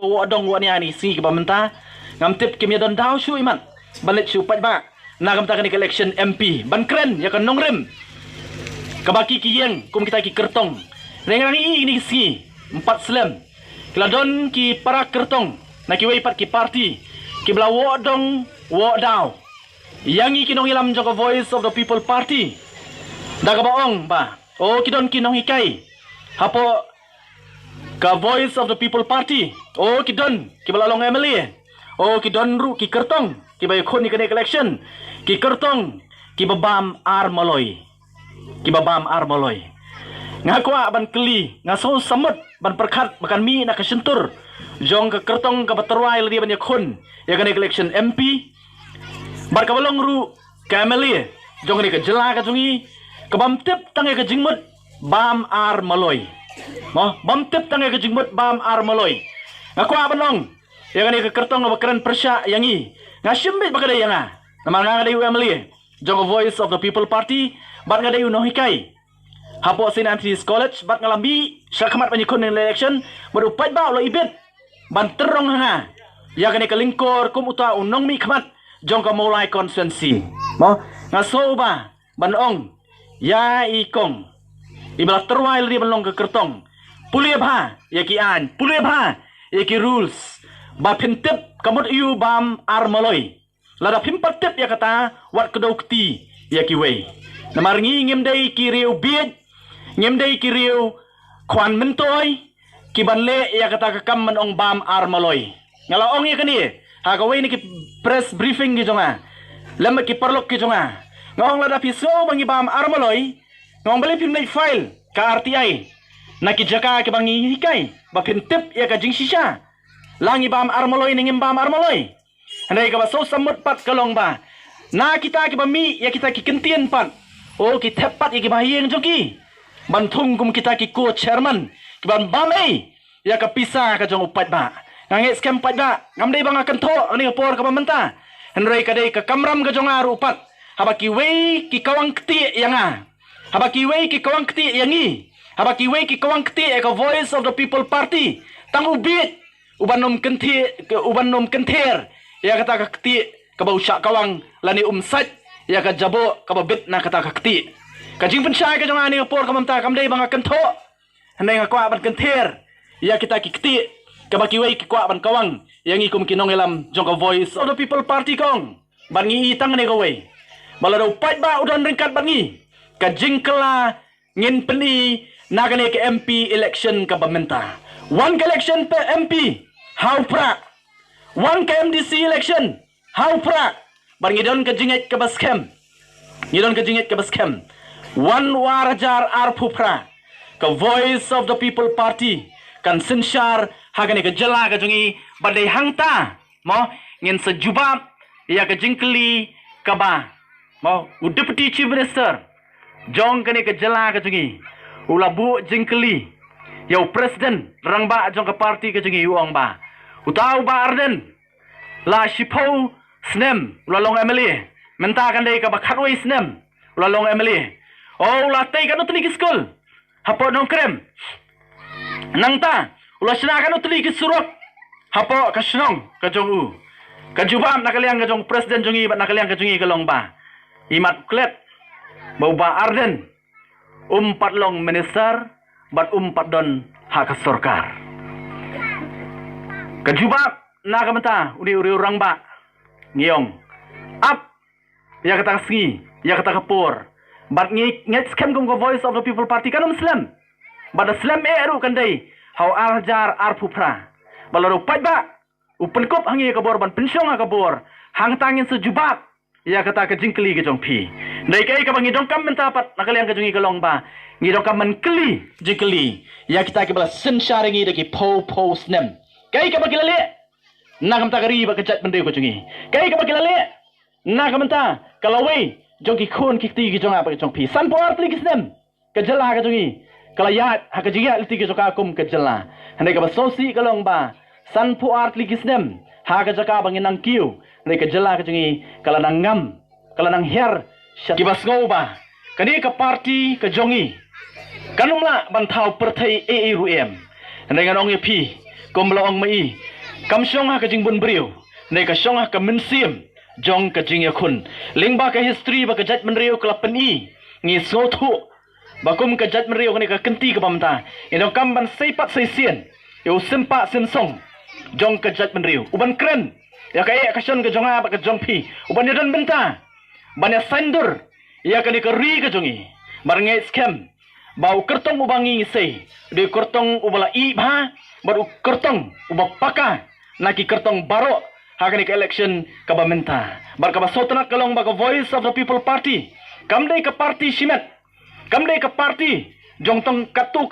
Wo dong wo ni ani si ke bamenta ngam tip kim ya don dau shu iman balit shu pat ba na gam ta kan election MP ban kren ya kan nongrim kabaki ki yeng kum kita ki kertong rengang ini si 4 slam kladon ki para kertong na ki wei pat ki party ki bla wo dong wo dau yang i kinong ilam joko voice of the people party daga baong ba o kidon kinong hikai hapo ka voice of the people party o kidon ki bla long MLA o kidon ru ki kertong ki bay khoni kane election ki kertong ki babam ar maloy ngakwa ban keli ngaso samut ban perkhat makan mi nak kesentur jong ke kertong ke baterwai ladi ban yakun ya kane election MP bar ka balong ru ka MLA jong ni ke jela ka jungi ke bam tip tangai ke jingmut bam ar maloy mo bam tip tangai ke jingmut bam ar maloy ngakwa banong ya kane ke kertong ba keren persya yangi ngasimbit bakada yanga namal ngade MLA jong voice of the people party bat ngade no hikai hapo sin anti college bat ngalambi syakmat panyikun election baru pat ba lo ibit ban terong hanga ya kane kelingkor kum uta unong mi khamat jong ka mulai konsensi mo ngaso ba ban ong ya ikong ibala terwai li ban long ke kertong pulia bha ya ki an pulia bha ya ki rules ba phintip kamut yu bam ar maloy lada phimpat tip ya kata wat kedau keti ya ki wei namarngi ngimdai ki riu biet ngimdai ki riu kwan mentoy ki banle ya kata kakam man ong bam ar maloy ngala ong ya kani ha ka wei ni ki press briefing ki jonga lam ki perlok ki jonga ngong lada piso bangi bam ar maloy ngong bali pim nei file ka RTI na ki jaka ki bangi hikai ba phintip ya ka jing shisha langi bam ar maloy ning bam ar maloy andai ka ba so samut pat kalong ba na kita ki bami ya kita ki kentien pat o ki tepat ya ki bahiyeng joki bantung kum kita ki ko chairman ki ban bam ya ka pisa ka jong upat ba ngange scam pat ba ngamdei bang akan tho ani por ka bamenta andai ka dei ka kamram ka jong aru upat haba ki wei ki kawang kti yanga haba ki wei ki kawang kti yangi haba ki wei ki kawang kti ka voice of the people party tangu bit ubanom kenther ya kata ka kti ka bau syak kawang lani umsat ya ka jabo ka babit na kata ka kti ka jing pensai ka jong ani por ka mamta kamdei bang akan tho handai ngakwa ban kenther ya kita ki kti ka baki wei ki kwa ban kawang yang ikum kinong elam jong ka voice of the people party kong ban ngi itang ne ka wei balado pat ba udon ringkat ban ngi ka jingkela ngin peni nagane ke MP election ka bamenta one election per MP how pra one ke MDC election how pra bar ngidon ka jinget ka baskem one warajar ar phupra ka voice of the people party kan sinshar hagane ka jala ka jungi badai hangta mo ngin sejubab ya ka jingkeli ka ba mo deputy chief minister jong kane ka jala ka jungi ulabu jingkeli yau president rangba jong ka party ka jungi uang ba utau ba arden la shipau snem ulalong MLA menta kan dei ka bakhatwei snem ulalong MLA oh la tei kan utli ki school hapo nong krem nangta ula sina kan utli ki surok hapo ka snong ka jong u ka jubam nakaliang ka jong president jongi ba nakaliang ka jongi ka long ba imat klet bau ba arden umpat long minister bat umpat don hak sorkar kajubab na kamenta uri orang ba ngiyong up ya kata singi ya kata kapur bat nget scam kum voice of the people party kan muslim bat muslim eru kan dei how aljar arpupra balaro pat ba upen kop hangi kabor ban pensyong kabor hang tangin sejubab ya kata ka jingkeli ke jong pi dai kai ka bangi dong kam menta pat nakaliang ka jongi kalong ba ngi dong kam men keli jingkeli ya kita ke bala sen sharingi de ki po snem kai ka bagi lale na kam ta kari ba ka chat bende ko jongi kai ka bagi lale na kam ta kalawei jong ki khon ki ti ki jong apa jong pi san por pli ki snem ka jala ka jongi kalayat ha ka jiga liti ki joka kum ka jala handai ka ba sosi kalong ba san pu art li ki snem ha ka jaka bangi nang kiu ndai ka jala ka jongi kala nang ngam kala nang her kibas ngau ba kani ka party ka jongi kanumla ban thau perthai ruem ndai nganong ye pi komlo ong mai Kam syong ha ka jing bun brio. Nei ka syong ha ka min sim. Jong ka jing ya kun. Ling ba ka history ba ka judgment rio ka lapan i. Ngi so thu. Bakum ka judgment rio ka ni ka kenti ka pamta. Inong kam ban seipat sei sien. Yo simpa sim song. Jong ka judgment rio. Uban kren. Ya ka ka syong ka jong ha ba ka jong pi. Uban ya dan benta. Ban ya sandur. Ya ka ni ka ri ka jongi. Marngai scam. Bau kertong ubangi sei. Di kertong ubala i bha. Baru kertong ubah paka. Naki kertong barok. Hakani ke election kabamenta. Bar kabasotna kalong baka Voice of the People Party. Kamdai ke party Shimet. Kamdai ke party Jongtong Katu